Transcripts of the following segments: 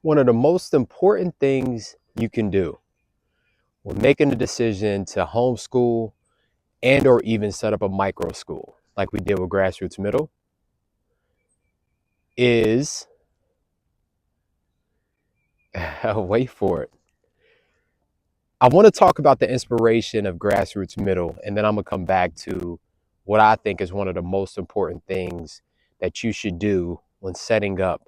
One of the most important things you can do when making a decision to homeschool and or even set up a micro school like we did with GrassRoots Middle is wait for it. I want to talk about the inspiration of GrassRoots Middle, and then I'm going to come back to what I think is one of the most important things that you should do when setting up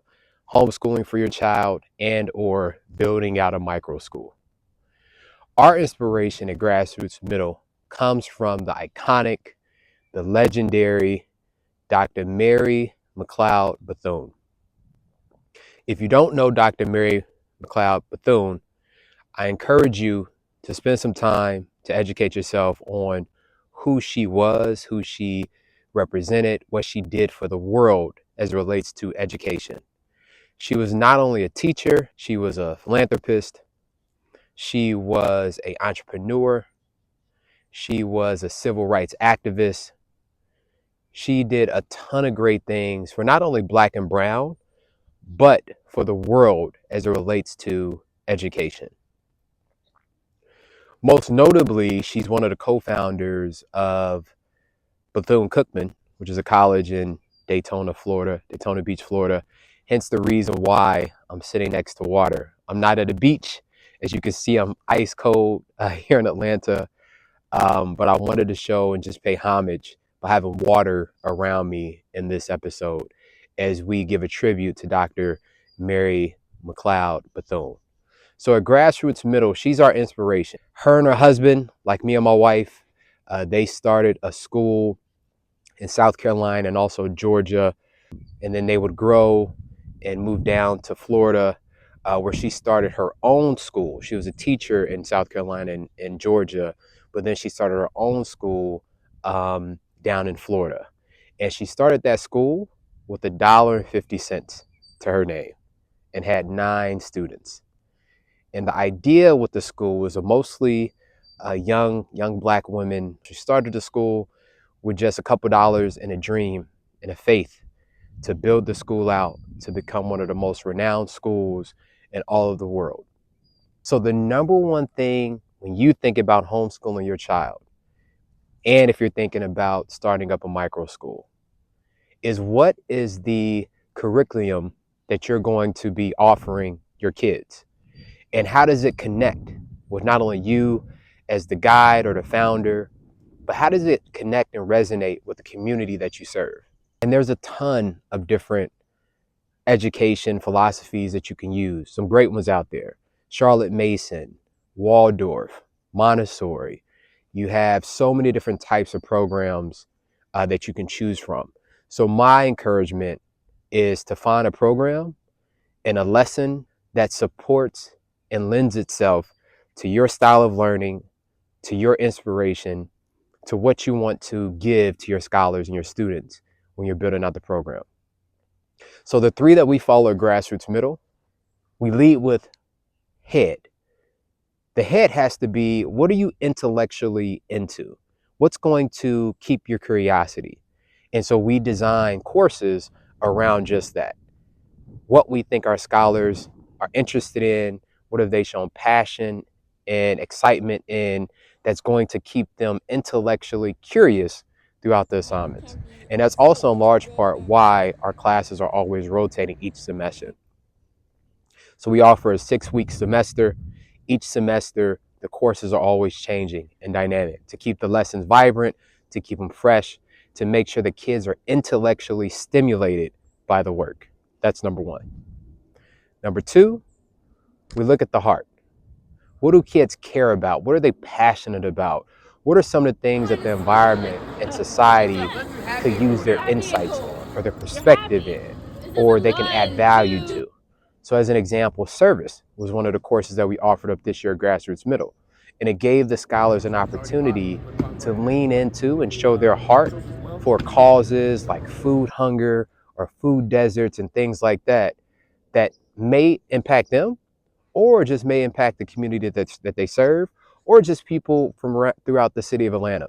homeschooling for your child and or building out a micro school. Our inspiration at GrassRoots Middle comes from the iconic, the legendary Dr. Mary McLeod Bethune. If you don't know Dr. Mary McLeod Bethune, I encourage you to spend some time to educate yourself on who she was, who she represented, what she did for the world as it relates to education. She was not only a teacher, she was a philanthropist, she was an entrepreneur, she was a civil rights activist. She did a ton of great things for not only Black and Brown, but for the world as it relates to education. Most notably, she's one of the co-founders of Bethune-Cookman, which is a college in Daytona, Florida, Daytona Beach, Florida. Hence the reason why I'm sitting next to water. I'm not at a beach. As you can see, I'm ice cold here in Atlanta. But I wanted to show and just pay homage by having water around me in this episode as we give a tribute to Dr. Mary McLeod Bethune. So at GrassRoots Middle, she's our inspiration. Her and her husband, like me and my wife, they started a school in South Carolina and also Georgia. And then they would grow and move down to Florida, where she started her own school. She was a teacher in South Carolina and Georgia, but then she started her own school down in Florida. And she started that school with $1.50 to her name and had 9 students. And the idea with the school was a mostly young Black women. She started the school with just a couple dollars and a dream and a faith to build the school out to become one of the most renowned schools in all of the world. So the number one thing when you think about homeschooling your child, and if you're thinking about starting up a micro school, is what is the curriculum that you're going to be offering your kids? And how does it connect with not only you as the guide or the founder, but how does it connect and resonate with the community that you serve? And there's a ton of different education philosophies that you can use. Some great ones out there. Charlotte Mason, Waldorf, Montessori. You have so many different types of programs that you can choose from. So my encouragement is to find a program and a lesson that supports and lends itself to your style of learning, to your inspiration, to what you want to give to your scholars and your students when you're building out the program. So the 3 that we follow at GrassRoots Middle, we lead with head. The head has to be, what are you intellectually into? What's going to keep your curiosity? And so we design courses around just that. What we think our scholars are interested in, what have they shown passion and excitement in that's going to keep them intellectually curious throughout the assignments. And that's also in large part why our classes are always rotating each semester. So we offer a 6-week semester. Each semester, the courses are always changing and dynamic to keep the lessons vibrant, to keep them fresh, to make sure the kids are intellectually stimulated by the work. That's number 1. Number 2, we look at the heart. What do kids care about? What are they passionate about? What are some of the things that the environment and society could use their insights on or their perspective in, or they can add value to? So as an example, service was one of the courses that we offered up this year at GrassRoots Middle. And it gave the scholars an opportunity to lean into and show their heart for causes like food hunger or food deserts and things like that, that may impact them or just may impact the community that they serve, or just people from throughout the city of Atlanta.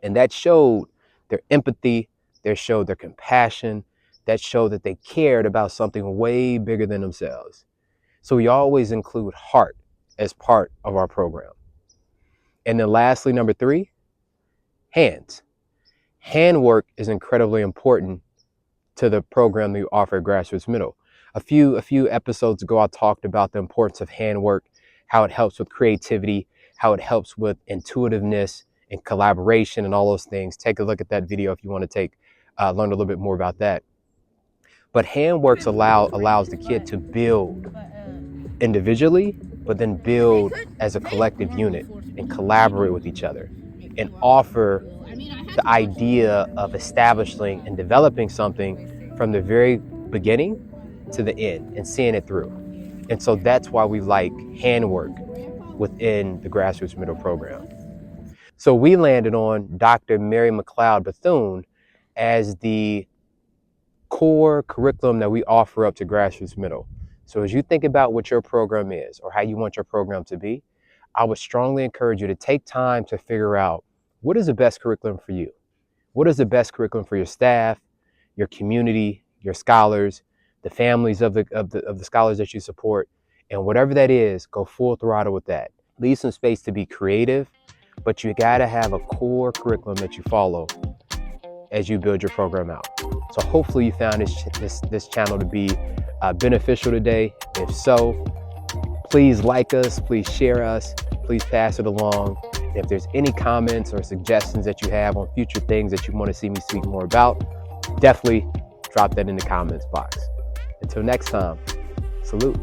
And that showed their empathy, that showed their compassion, that showed that they cared about something way bigger than themselves. So we always include heart as part of our program. And then lastly, number 3, hands. Handwork is incredibly important to the program that you offer at GrassRoots Middle. A few episodes ago, I talked about the importance of handwork, how it helps with creativity, how it helps with intuitiveness and collaboration and all those things. Take a look at that video if you want to learn a little bit more about that. But handworks allows the kid to build individually, but then build as a collective unit and collaborate with each other and offer the idea of establishing and developing something from the very beginning to the end and seeing it through. And so that's why we like handwork within the GrassRoots Middle program. So we landed on Dr. Mary McLeod Bethune as the core curriculum that we offer up to GrassRoots Middle. So as you think about what your program is or how you want your program to be, I would strongly encourage you to take time to figure out what is the best curriculum for you. What is the best curriculum for your staff, your community, your scholars, the families of the scholars that you support, and whatever that is, go full throttle with that. Leave some space to be creative, but you gotta have a core curriculum that you follow as you build your program out. So hopefully you found this channel to be beneficial today. If so, please like us, please share us, please pass it along. And if there's any comments or suggestions that you have on future things that you want to see me speak more about, definitely drop that in the comments box. Until next time, salute.